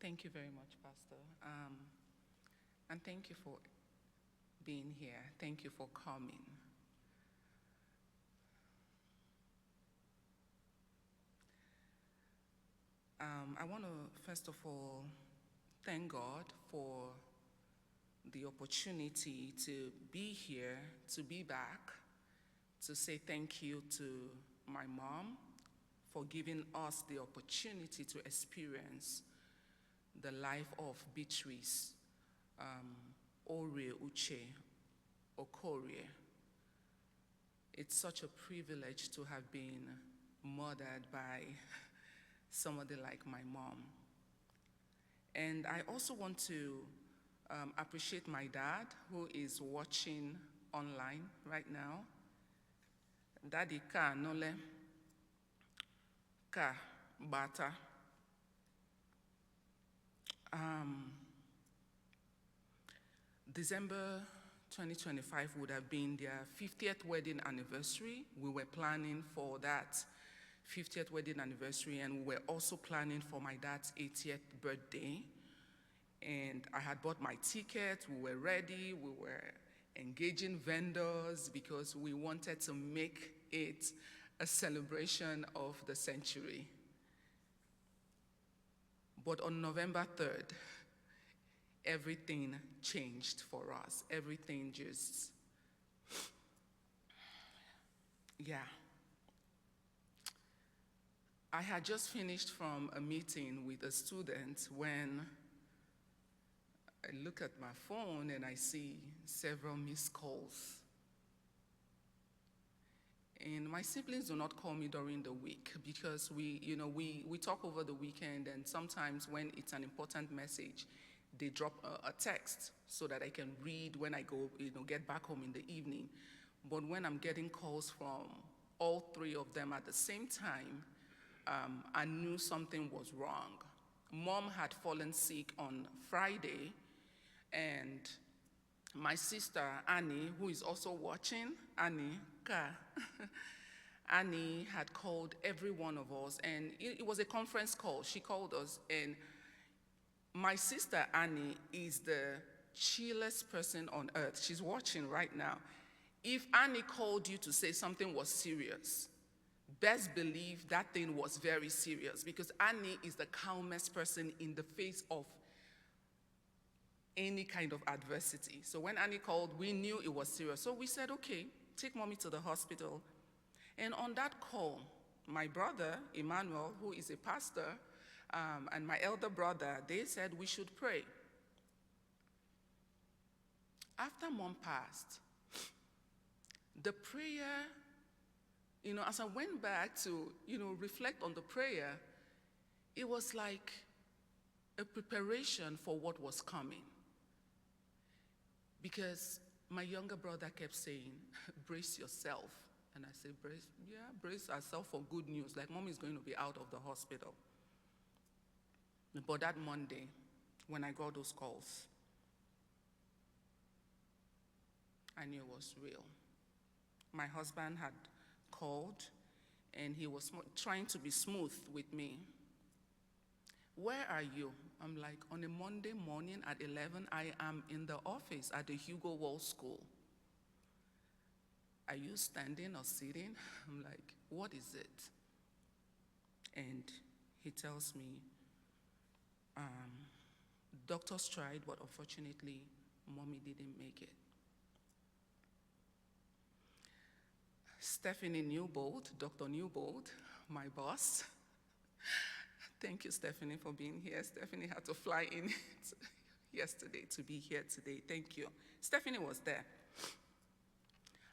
Thank you very much, Pastor. And thank you for being here. Thank you for coming. I want to, first of all, thank God for the opportunity to be here, to be back, to say thank you to my mom for giving us the opportunity to experience the life of Beatrice, Orie-Uche, Okorie. It's such a privilege to have been mothered by somebody like my mom. And I also want to appreciate my dad, who is watching online right now. Daddy ka nole ka bata. December 2025 would have been their 50th wedding anniversary. We were planning for that 50th wedding anniversary, and we were also planning for my dad's 80th birthday. And I had bought my ticket, we were ready, we were engaging vendors because we wanted to make it a celebration of the century. But on November 3rd, everything changed for us. Everything just, yeah. I had just finished from a meeting with a student when I look at my phone and I see several missed calls. And my siblings do not call me during the week because we talk over the weekend, and sometimes when it's an important message, they drop a text so that I can read when I go, get back home in the evening. But when I'm getting calls from all three of them at the same time, I knew something was wrong. Mom had fallen sick on Friday, and my sister, Annie, who is also watching, Annie, Annie had called every one of us, and it was a conference call. She called us, and my sister, Annie, is the chillest person on earth. She's watching right now. If Annie called you to say something was serious, best believe that thing was very serious, because Annie is the calmest person in the face of any kind of adversity. So when Annie called, we knew it was serious. So we said, okay, take mommy to the hospital. And on that call, my brother, Emmanuel, who is a pastor, and my elder brother, they said we should pray. After mom passed, the prayer, as I went back to, reflect on the prayer, it was like a preparation for what was coming. Because my younger brother kept saying, brace yourself. And I said, brace ourselves for good news, like mom is going to be out of the hospital. But that Monday, when I got those calls, I knew it was real. My husband had called, and he was trying to be smooth with me. Where are you? I'm like, on a Monday morning at 11, I am in the office at the Hugo Wall School. Are you standing or sitting? I'm like, what is it? And he tells me, doctors tried, but unfortunately, mommy didn't make it. Stephanie Newbold, Dr. Newbold, my boss. Thank you, Stephanie, for being here. Stephanie had to fly in yesterday to be here today. Thank you. Stephanie was there.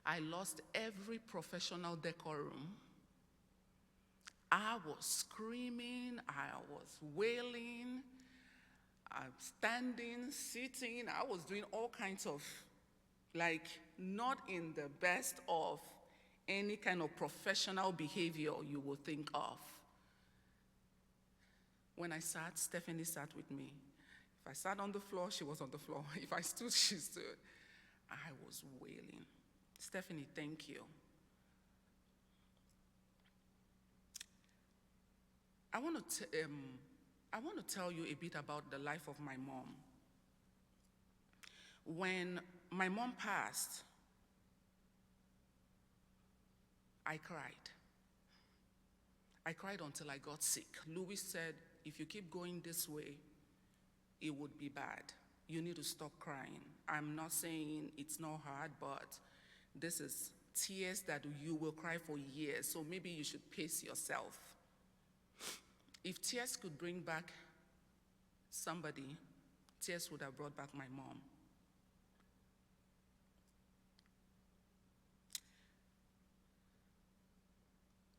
I lost every professional decorum. I was screaming, I was wailing, I'm standing, sitting, I was doing all kinds of, not in the best of any kind of professional behavior you would think of. When I sat, Stephanie sat with me. If I sat on the floor, she was on the floor. If I stood, she stood. I was wailing. Stephanie, thank you. I I want to tell you a bit about the life of my mom. When my mom passed, I cried. I cried until I got sick. Louis said, if you keep going this way, it would be bad. You need to stop crying. I'm not saying it's not hard, but this is tears that you will cry for years, so maybe you should pace yourself. If tears could bring back somebody, tears would have brought back my mom.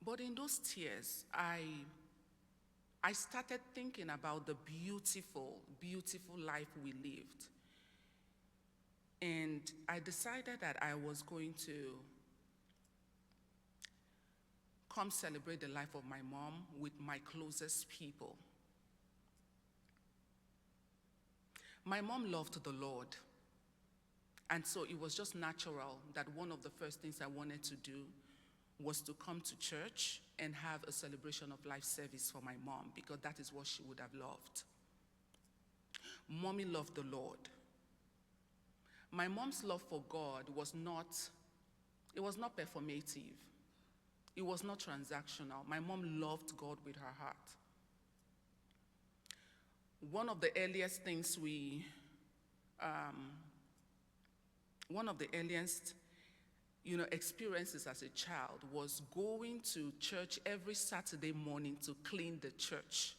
But in those tears, I started thinking about the beautiful, beautiful life we lived. And I decided that I was going to come celebrate the life of my mom with my closest people. My mom loved the Lord. And so it was just natural that one of the first things I wanted to do was to come to church and have a celebration of life service for my mom, because that is what she would have loved. Mommy loved the Lord. My mom's love for God was not performative. It was not transactional. My mom loved God with her heart. One of the earliest experiences as a child was going to church every Saturday morning to clean the church.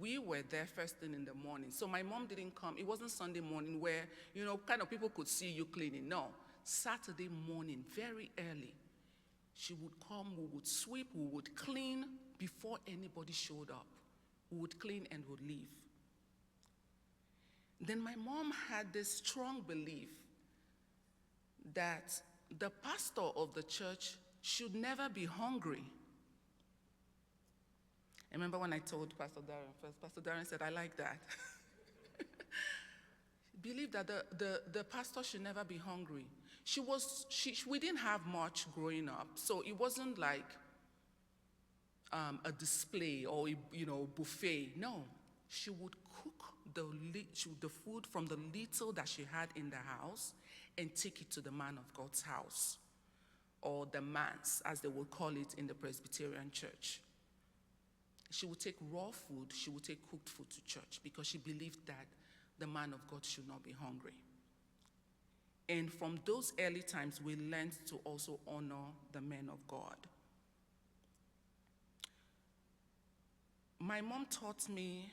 We were there first thing in the morning. So my mom didn't come. It wasn't Sunday morning where, kind of people could see you cleaning. No, Saturday morning, very early, she would come, we would sweep, we would clean before anybody showed up. We would clean and would leave. Then my mom had this strong belief that the pastor of the church should never be hungry. I remember when I told Pastor Darren first, Pastor Darren said, I like that. Believe that the pastor should never be hungry. We didn't have much growing up, so it wasn't like a display or buffet. No, she would cook the food from the little that she had in the house and take it to the man of God's house, or the manse, as they would call it in the Presbyterian church. She would take raw food, she would take cooked food to church, because she believed that the man of God should not be hungry. And from those early times, we learned to also honor the men of God. My mom taught me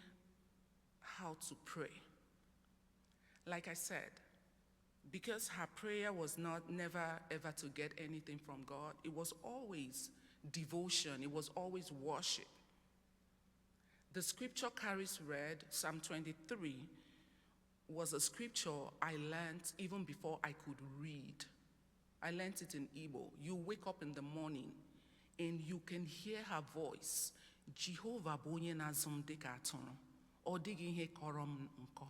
how to pray. Like I said, because her prayer was never ever to get anything from God, it was always devotion, it was always worship. The scripture carries read, Psalm 23, was a scripture I learned even before I could read. I learned it in Igbo. You wake up in the morning and you can hear her voice. Jehovah bonye nazum dika atụrụ. Ọ dịghị ihe kọrọ m nkọ.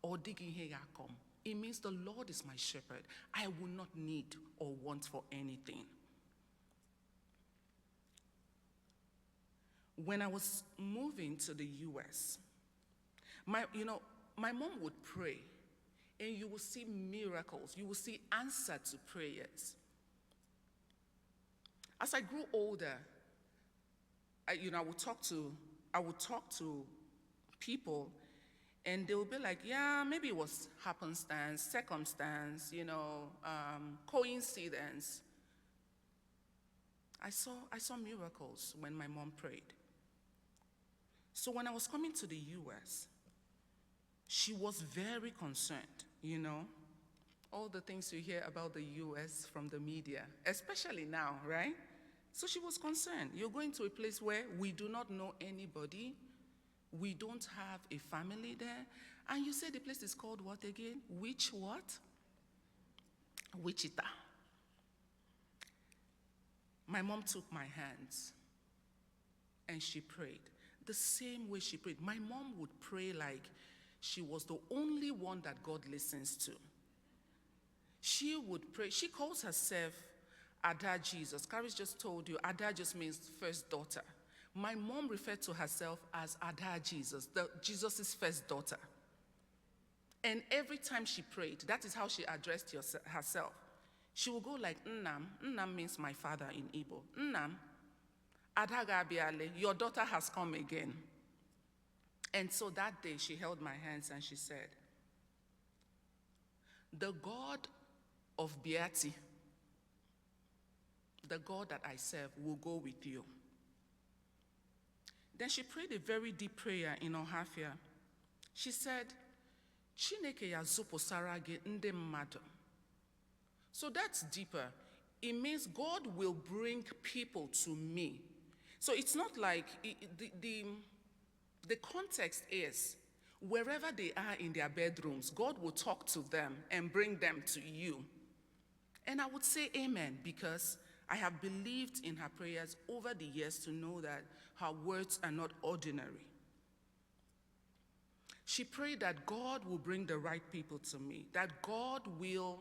Ọ dịghị ihe ga-akọ m. It means the Lord is my shepherd. I will not need or want for anything. When I was moving to the US, my mom would pray, and you will see miracles. You will see answer to prayers. As I grew older, I would talk to people, and they would be like, yeah, maybe it was happenstance, circumstance, coincidence. I saw miracles when my mom prayed. So when I was coming to the US, she was very concerned, all the things you hear about the US from the media, especially now, right? So she was concerned. You're going to a place where we do not know anybody, we don't have a family there, and you say the place is called what again? Wichita. My mom took my hands and she prayed. The same way she prayed. My mom would pray like she was the only one that God listens to. She would pray. She calls herself Ada Jesus. Carrie just told you, Ada just means first daughter. My mom referred to herself as Ada Jesus, Jesus' first daughter. And every time she prayed, that is how she addressed herself. She would go like, Nnam. Nnam means my father in Igbo. Nnam, Adaga Biale, your daughter has come again. And so that day she held my hands and she said, the God of Beatrice, the God that I serve, will go with you. Then she prayed a very deep prayer in Ohafia. She said, Chineke ya zupusara ge nde mmadu. So that's deeper. It means God will bring people to me. So it's not like, the context is, wherever they are in their bedrooms, God will talk to them and bring them to you. And I would say amen, because I have believed in her prayers over the years to know that her words are not ordinary. She prayed that God will bring the right people to me, that God will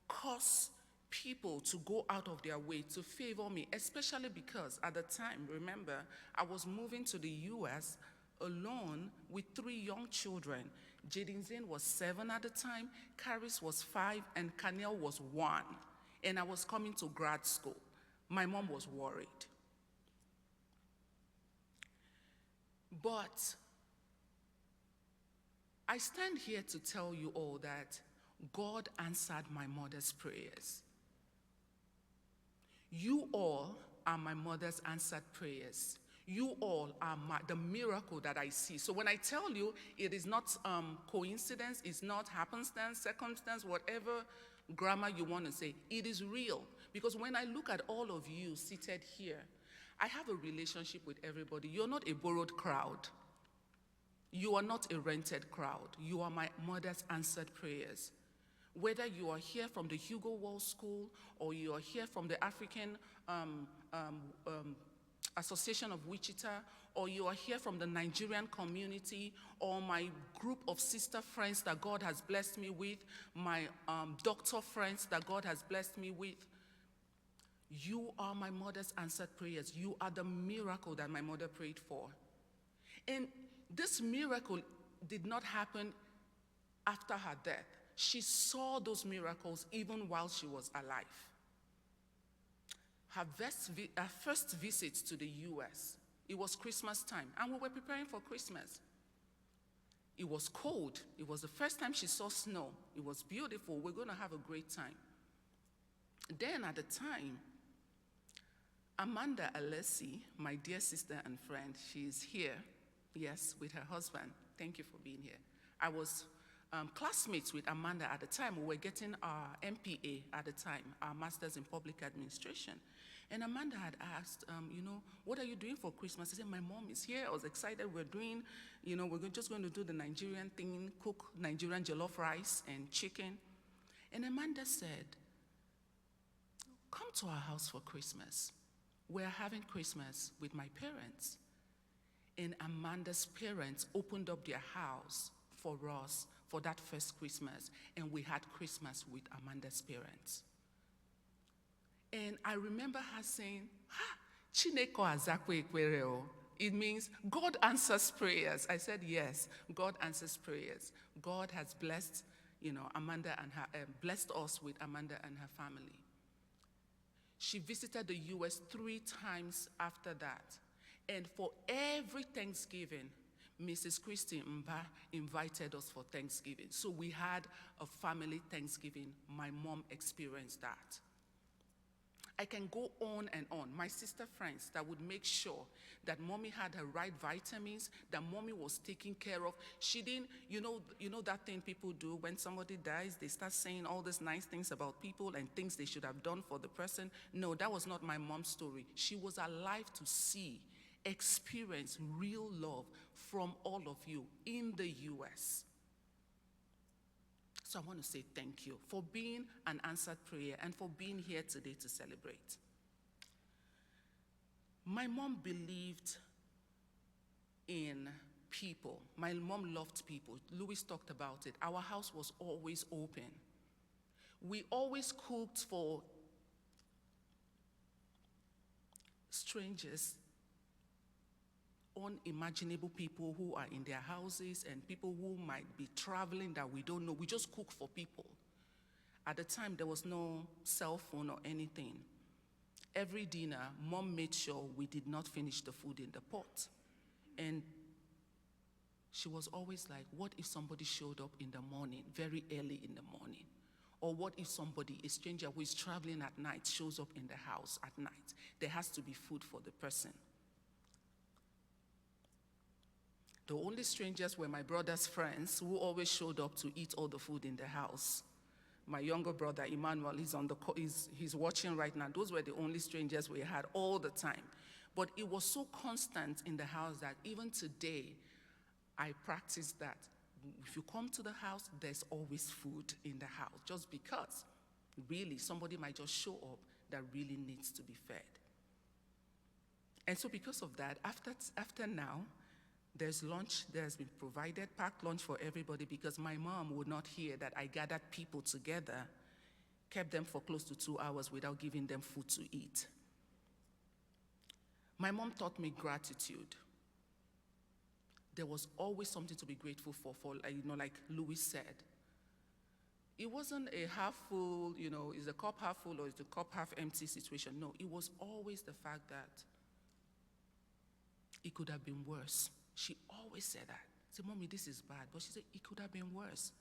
cause people to go out of their way to favor me, especially because at the time, remember, I was moving to the US alone with 3 young children. Jaden Zane was 7 at the time, Caris was 5, and Kaniel was 1. And I was coming to grad school. My mom was worried. But I stand here to tell you all that God answered my mother's prayers. You all are my mother's answered prayers. You all are the miracle that I see. So when I tell you, it is not coincidence, it's not happenstance, circumstance, whatever grammar you want to say, it is real. Because when I look at all of you seated here, I have a relationship with everybody. You're not a borrowed crowd. You are not a rented crowd. You are my mother's answered prayers. Whether you are here from the Hugo Wall School or you are here from the African Association of Wichita, or you are here from the Nigerian community, or my group of sister friends that God has blessed me with, my doctor friends that God has blessed me with, you are my mother's answered prayers. You are the miracle that my mother prayed for. And this miracle did not happen after her death. She saw those miracles even while she was alive. Her first visit to the US, it was Christmas time, and we were preparing for Christmas. It was cold. It was the first time she saw snow. It was beautiful. We're going to have a great time. Then at the time, Amanda Alessi, my dear sister and friend, she is here, yes, with her husband. Thank you for being here. I was classmates with Amanda at the time. We were getting our MPA at the time, our Master's in Public Administration. And Amanda had asked, what are you doing for Christmas? I said, my mom is here. I was excited. We're doing, we're just going to do the Nigerian thing, cook Nigerian jollof rice and chicken. And Amanda said, come to our house for Christmas. We're having Christmas with my parents. And Amanda's parents opened up their house for us for that first Christmas. And we had Christmas with Amanda's parents. And I remember her saying, Chineko azakwe ekwereo. It means God answers prayers. I said, yes, God answers prayers. God has blessed, Amanda and her, blessed us with Amanda and her family. She visited the US 3 times after that. And for every Thanksgiving, Mrs. Christy Mba invited us for Thanksgiving. So we had a family Thanksgiving. My mom experienced that. I can go on and on. My sister friends that would make sure that mommy had her right vitamins, that mommy was taken care of. She didn't, you know that thing people do when somebody dies, they start saying all these nice things about people and things they should have done for the person. No, that was not my mom's story. She was alive to see, experience real love from all of you in the US. So I want to say thank you for being an answered prayer and for being here today to celebrate. My mom believed in people. My mom loved people. Louis talked about it. Our house was always open. We always cooked for strangers. unimaginable people who are in their houses and people who might be traveling that we don't know. We just cook for people. At the time, there was no cell phone or anything. Every dinner, Mom made sure we did not finish the food in the pot. And she was always like, what if somebody showed up in the morning, very early in the morning? Or what if somebody, a stranger who is traveling at night, shows up in the house at night? There has to be food for the person. The only strangers were my brother's friends who always showed up to eat all the food in the house. My younger brother, Emmanuel, he's watching right now. Those were the only strangers we had all the time. But it was so constant in the house that even today, I practice that. If you come to the house, there's always food in the house, just because really somebody might just show up that really needs to be fed. And so because of that, after now, there's lunch that has been provided, packed lunch for everybody, because my mom would not hear that I gathered people together, kept them for close to 2 hours without giving them food to eat. My mom taught me gratitude. There was always something to be grateful for like Louis said. It wasn't a half full, is the cup half full or is the cup half empty situation. No, it was always the fact that it could have been worse. She always said that. I said, Mommy, this is bad. But she said, it could have been worse.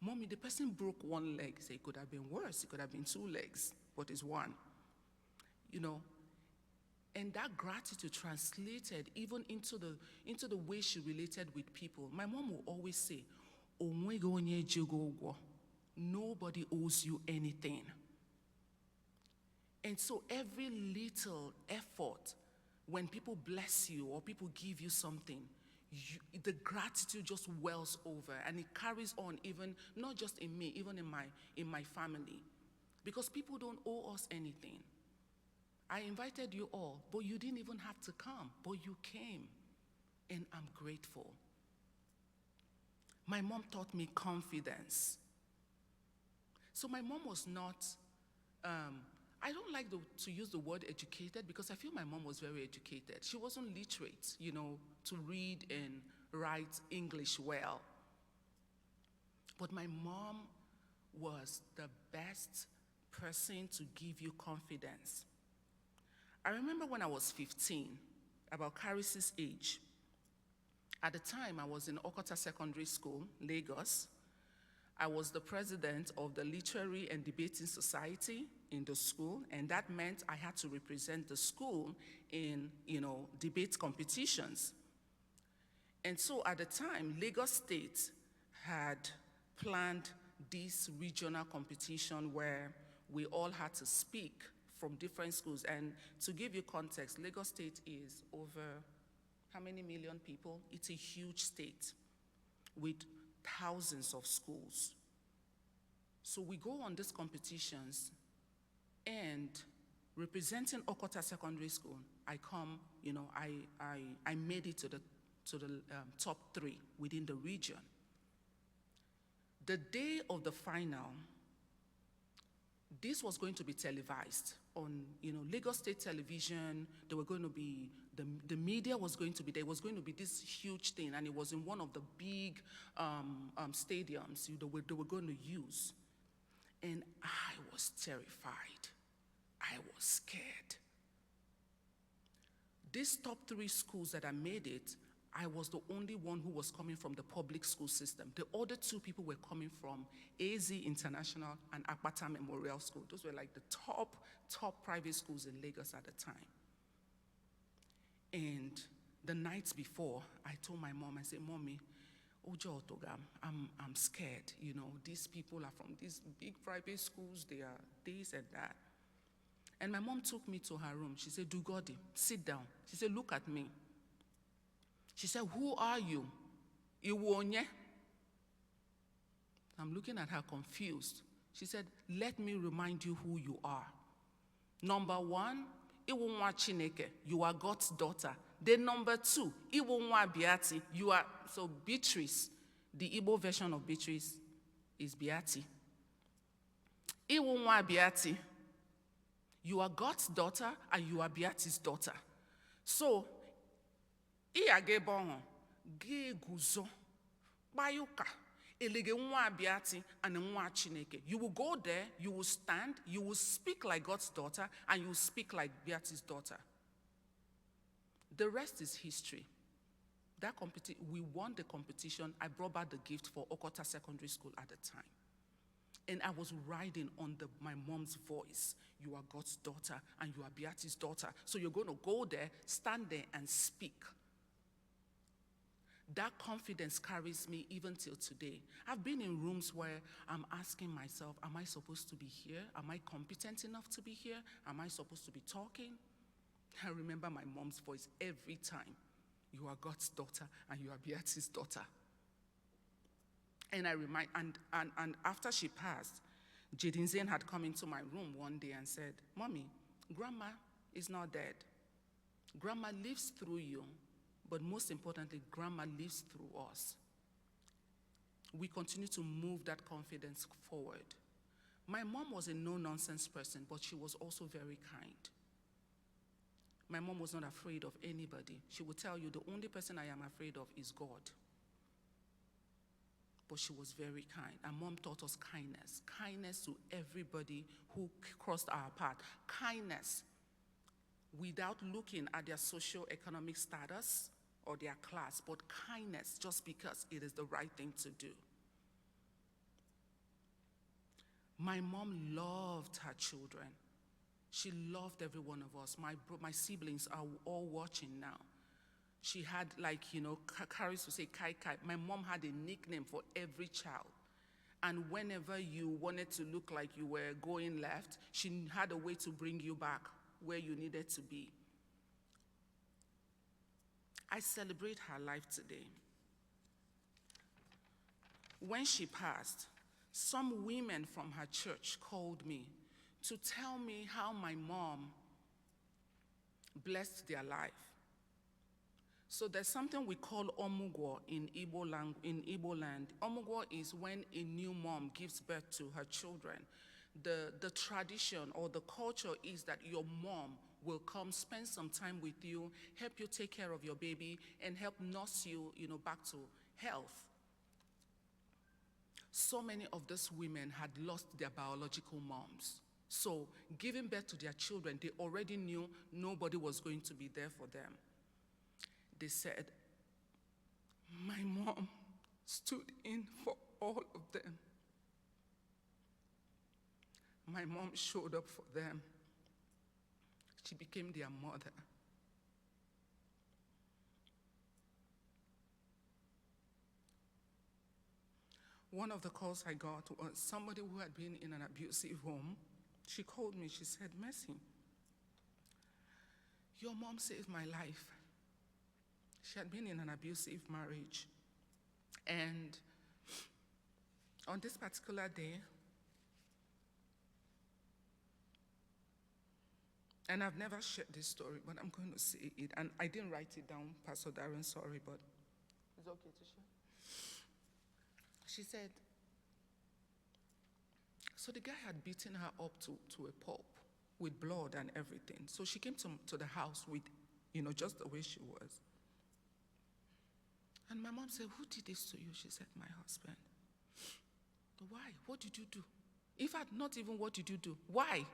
Mommy, the person broke one leg. Say, it could have been worse. It could have been 2 legs, but it's one. And that gratitude translated even into the way she related with people. My mom will always say, nobody owes you anything. And so every little effort, when people bless you or people give you something, the gratitude just wells over, and it carries on, even not just in me, even in my family, because people don't owe us anything. I invited you all, but you didn't even have to come, but you came, and I'm grateful. My mom taught me confidence. So my mom was not, I don't like to use the word educated, because I feel my mom was very educated. She wasn't literate, to read and write English well. But my mom was the best person to give you confidence. I remember when I was 15, about Caris's age. At the time, I was in Okota Secondary School, Lagos. I was the president of the Literary and Debating Society in the school, and that meant I had to represent the school in, debate competitions. And so at the time, Lagos State had planned this regional competition where we all had to speak from different schools. And to give you context, Lagos State is over how many million people? It's a huge state with thousands of schools. So we go on these competitions, and representing Okota Secondary School, I come, I made it to the top 3 within the region. The day of the final, this was going to be televised on, Lagos State Television. There were going to be, the media was going to be, there was going to be this huge thing, and it was in one of the big stadiums they were going to use. And I was terrified. I was scared. These top 3 schools that I made it, I was the only one who was coming from the public school system. The other 2 people were coming from AZ International and Akpata Memorial School. Those were like the top private schools in Lagos at the time. And the nights before, I told my mom, I said, Mommy, Ojo Otogam, I'm scared. These people are from these big private schools. They are this and that. And my mom took me to her room. She said, Dugodi, sit down. She said, look at me. She said, who are you? Iwonye. I'm looking at her confused. She said, let me remind you who you are. Number 1, Iwonwa Chineke, you are God's daughter. Then number 2, Iwonwa Beati, you are, so Beatrice, the Igbo version of Beatrice is Beati. Iwonwa Beati, you are God's daughter and you are Beati's daughter. So, Iya ge bongo, ge guzo, bayuka, elege nwa abiati and nwa chineke. You will go there, you will stand, you will speak like God's daughter, and you will speak like Beatrice's daughter. The rest is history. We won the competition. I brought back the gift for Okota Secondary School at the time. And I was riding on my mom's voice. You are God's daughter and you are Beatrice's daughter. So you're going to go there, stand there and speak. That confidence carries me even till today. I've been in rooms where I'm asking myself, am I supposed to be here? Am I competent enough to be here? Am I supposed to be talking? I remember my mom's voice every time. You are God's daughter and you are Beatrice's daughter. And I remind, and after she passed, Jadin Zain had come into my room one day and said, Mommy, Grandma is not dead. Grandma lives through you, but most importantly, Grandma lives through us. We continue to move that confidence forward. My mom was a no-nonsense person, but she was also very kind. My mom was not afraid of anybody. She would tell you, the only person I am afraid of is God. But she was very kind. And Mom taught us kindness. Kindness to everybody who crossed our path. Kindness without looking at their socio-economic status or their class, but kindness just because it is the right thing to do. My mom loved her children. She loved every one of us. My siblings are all watching now. She had, Caris would say, Kai Kai. My mom had a nickname for every child. And whenever you wanted to look like you were going left, she had a way to bring you back where you needed to be. I celebrate her life today. When she passed, some women from her church called me to tell me how my mom blessed their life. So there's something we call omugwo in Igbo land. Omugwo is when a new mom gives birth to her children. The tradition or the culture is that your mom will come spend some time with you, help you take care of your baby, and help nurse you, back to health. So many of these women had lost their biological moms. So giving birth to their children, they already knew nobody was going to be there for them. They said, my mom stood in for all of them. My mom showed up for them. She became their mother. One of the calls I got was somebody who had been in an abusive home. She called me, she said, Mercy, your mom saved my life. She had been in an abusive marriage. And on this particular day, and I've never shared this story, but I'm going to say it. And I didn't write it down, Pastor Darren, sorry, but it's okay to share. She said, so the guy had beaten her up to a pulp with blood and everything. So she came to the house with, just the way she was. And my mom said, who did this to you? She said, my husband. Why? What did you do? In fact, not even what did you do. Why?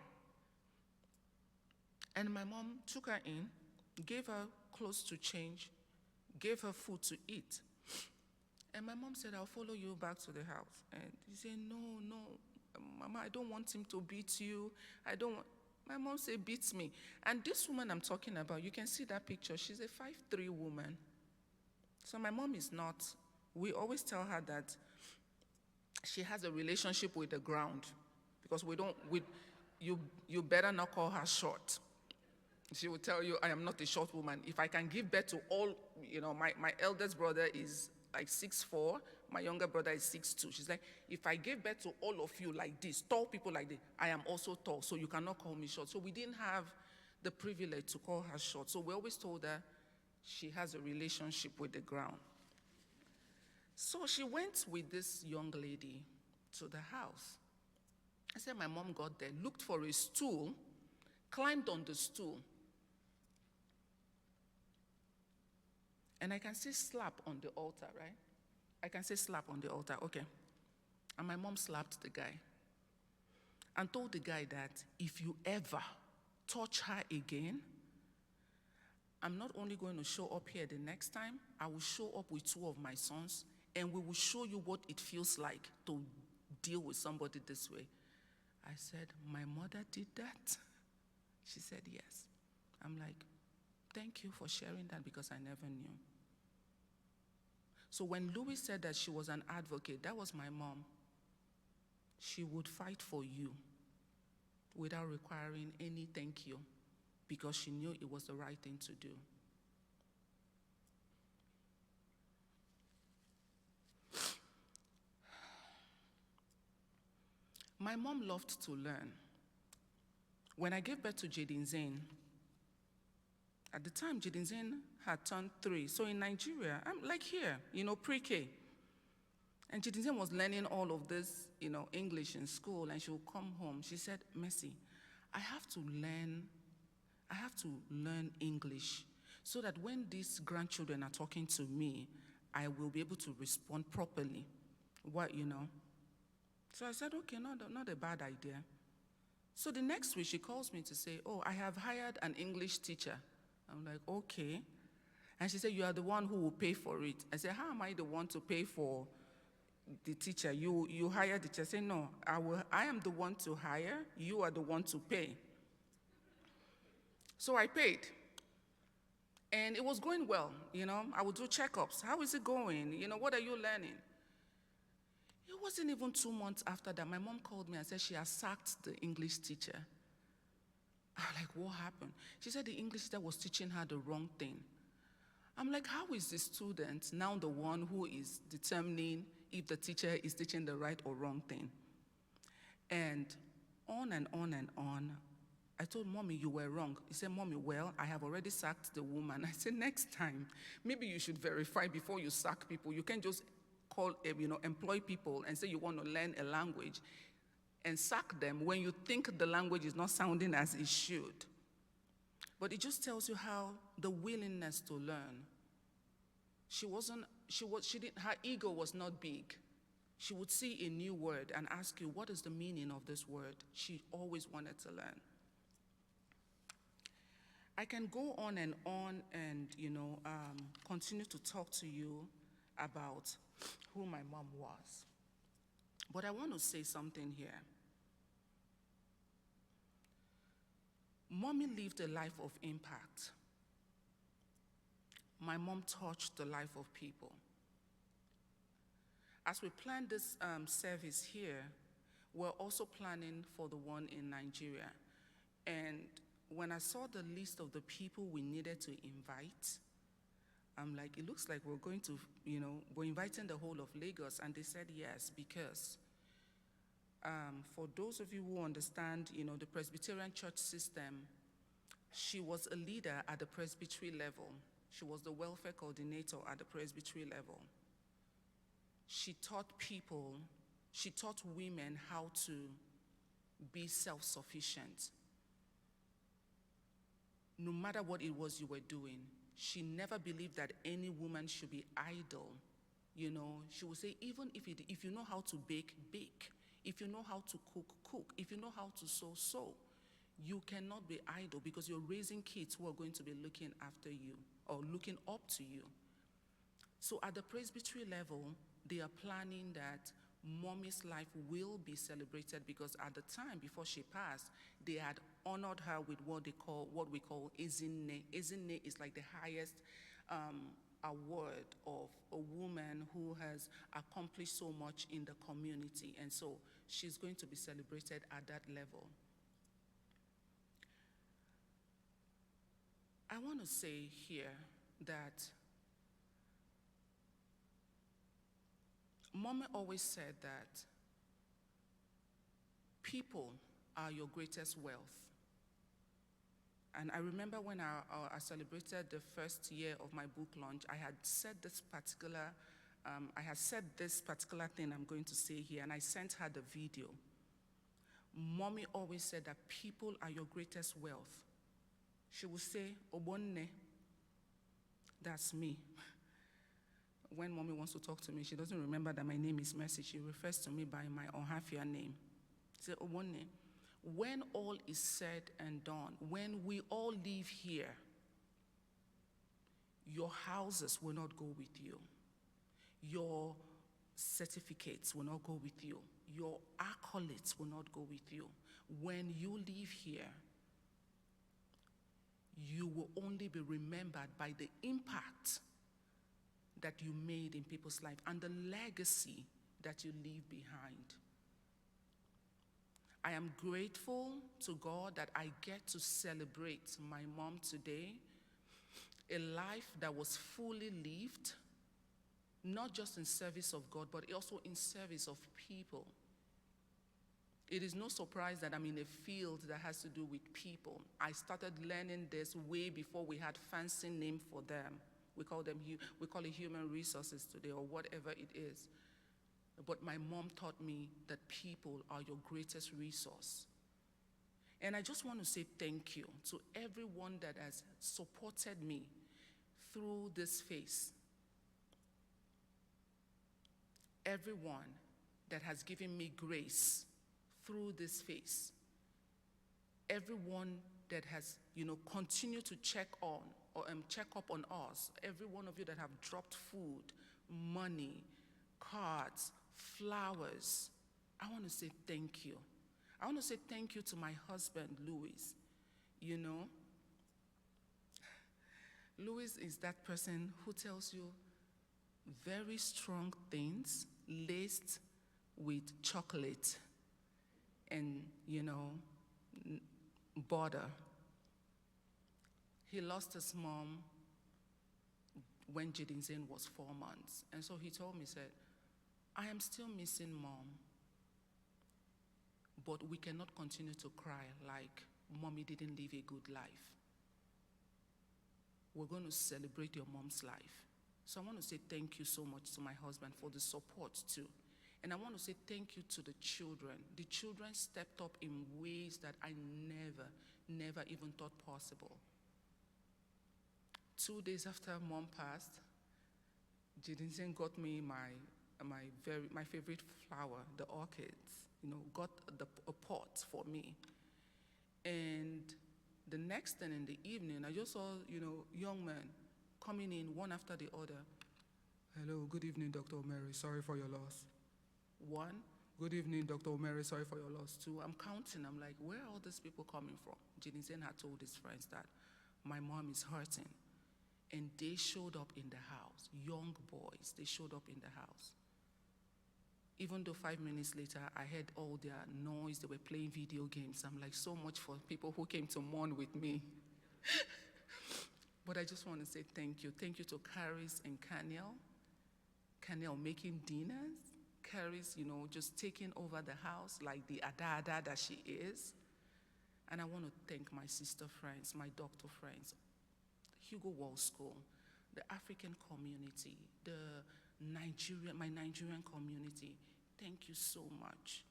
And my mom took her in, gave her clothes to change, gave her food to eat. And my mom said, I'll follow you back to the house. And he said, no, Mama, I don't want him to beat you. My mom said, beat me. And this woman I'm talking about, you can see that picture. She's a 5'3" woman. So my mom is not, we always tell her that she has a relationship with the ground because you better not call her short. She will tell you, I am not a short woman. If I can give birth to all, my eldest brother is like 6'4", my younger brother is 6'2". She's like, if I gave birth to all of you like this, tall people like this, I am also tall, so you cannot call me short. So we didn't have the privilege to call her short. So we always told her, she has a relationship with the ground. So she went with this young lady to the house. I said my mom got there, looked for a stool, climbed on the stool, And I can say slap on the altar, right? I can say slap on the altar, okay. And my mom slapped the guy and told the guy that if you ever touch her again, I'm not only going to show up here the next time, I will show up with 2 of my sons, and we will show you what it feels like to deal with somebody this way. I said, my mother did that? She said, yes. I'm like, thank you for sharing that because I never knew. So when Louis said that she was an advocate, that was my mom. She would fight for you without requiring any thank you because she knew it was the right thing to do. My mom loved to learn. When I gave birth to Jaden Zane, at the time Jaden Zane had turned 3. So in Nigeria, I'm like here, pre-K. And Jaden Zane was learning all of this, English in school, and she would come home. She said, Mercy, I have to learn English so that when these grandchildren are talking to me, I will be able to respond properly. So I said, okay, not a bad idea. So the next week she calls me to say, oh, I have hired an English teacher. I'm like, okay. And she said, you are the one who will pay for it. I said, how am I the one to pay for the teacher? You hire the teacher. I said, no, I am the one to hire. You are the one to pay. So I paid. And it was going well, I would do checkups. How is it going? What are you learning? It wasn't even 2 months after that, my mom called me and said she has sacked the English teacher. I was like, what happened? She said the English teacher was teaching her the wrong thing. I'm like, how is the student now the one who is determining if the teacher is teaching the right or wrong thing? And on and on and on. I told Mommy, you were wrong. He said, Mommy, well, I have already sacked the woman. I said, next time, maybe you should verify before you sack people. You can't just employ people and say you want to learn a language and sack them when you think the language is not sounding as it should. But it just tells you how the willingness to learn. Her ego was not big. She would see a new word and ask you, what is the meaning of this word? She always wanted to learn. I can go on and continue to talk to you about who my mom was. But I want to say something here. Mommy lived a life of impact. My mom touched the life of people. As we planned this service here, we're also planning for the one in Nigeria. And when I saw the list of the people we needed to invite, I'm like, it looks like we're going to, we're inviting the whole of Lagos. And they said yes, because for those of you who understand, the Presbyterian church system, she was a leader at the presbytery level. She was the welfare coordinator at the presbytery level. She taught women how to be self-sufficient. No matter what it was you were doing, she never believed that any woman should be idle. She would say, even if you know how to bake, bake. If you know how to cook, cook. If you know how to sew, sew. You cannot be idle because you're raising kids who are going to be looking after you or looking up to you. So at the presbytery level, they are planning that Mommy's life will be celebrated because at the time before she passed, they had honored her with what we call Ezinne. Ezinne is like the highest award of a woman who has accomplished so much in the community. And so she's going to be celebrated at that level. I want to say here that Mommy always said that people are your greatest wealth. And I remember when I celebrated the first year of my book launch, I had said this particular thing I'm going to say here, and I sent her the video. Mommy always said that people are your greatest wealth. She would say, Obonne, That's me. When mommy wants to talk to me, she doesn't remember that my name is Mercy. She refers to me by my Ohafia name. Say, oh, one name. When all is said and done, when we all leave here, your houses will not go with you. Your certificates will not go with you. Your accolades will not go with you. When you leave here, you will only be remembered by the impact that you made in people's life and the legacy that you leave behind. I am grateful to God that I get to celebrate my mom today, a life that was fully lived, not just in service of God, but also in service of people. It is no surprise that I'm in a field that has to do with people. I started learning this way before we had fancy name for them. We call it human resources today, or whatever it is. But my mom taught me that people are your greatest resource. And I just want to say thank you to everyone that has supported me through this phase. Everyone that has given me grace through this phase. Everyone that has, continued to check up on us. Every one of you that have dropped food, money, cards, flowers. I want to say thank you. I want to say thank you to my husband, Louis. Louis is that person who tells you very strong things laced with chocolate and, butter. He lost his mom when Jidin Zain was 4 months. And so he told me, said, I am still missing mom, but we cannot continue to cry like mommy didn't live a good life. We're going to celebrate your mom's life. So I want to say thank you so much to my husband for the support too. And I want to say thank you to the children. The children stepped up in ways that I never even thought possible. 2 days after mom passed, Jidinsen got me my favorite flower, the orchids, got a pot for me. And the next thing in the evening, I just saw, young men coming in one after the other. Hello, good evening, Dr. Mary, sorry for your loss. 1, good evening, Dr. Mary, sorry for your loss. 2, I'm counting, I'm like, where are all these people coming from? Jidinsen had told his friends that my mom is hurting. And they showed up in the house, young boys, they showed up in the house. Even though 5 minutes later, I heard all their noise, they were playing video games. I'm like, so much for people who came to mourn with me. But I just want to say thank you. Thank you to Caris and Kaniel. Kaniel making dinners. Caris, just taking over the house like the ada that she is. And I want to thank my sister friends, my doctor friends, Hugo Wall School, the African community, my Nigerian community. Thank you so much.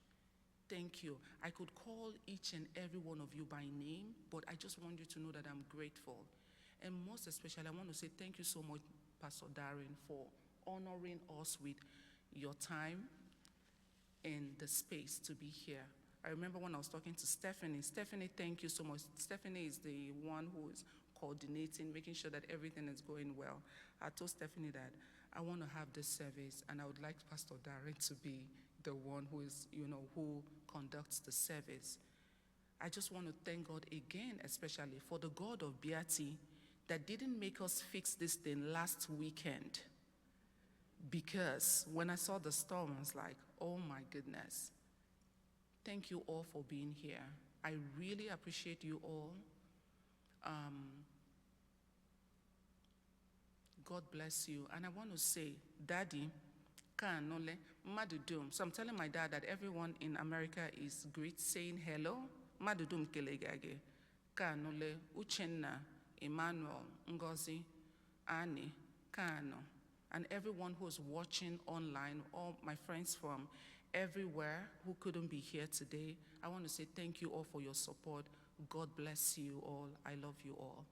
Thank you. I could call each and every one of you by name, but I just want you to know that I'm grateful. And most especially, I want to say thank you so much, Pastor Darren, for honoring us with your time and the space to be here. I remember when I was talking to Stephanie. Stephanie, thank you so much. Stephanie is the one who is coordinating, making sure that everything is going well. I told Stephanie that I want to have this service and I would like Pastor Darren to be the one who is, who conducts the service. I just want to thank God again, especially for the God of Beatrice that didn't make us fix this thing last weekend. Because when I saw the storm, I was like, oh my goodness. Thank you all for being here. I really appreciate you all. God bless you. And I want to say, Daddy, Kanole, Madudum. So I'm telling my dad that everyone in America is great, saying hello. Madudum Kelegage. Kanole, Uchenna, Emmanuel, Ngozi, Annie, Kano. And everyone who's watching online, all my friends from everywhere who couldn't be here today, I want to say thank you all for your support. God bless you all. I love you all.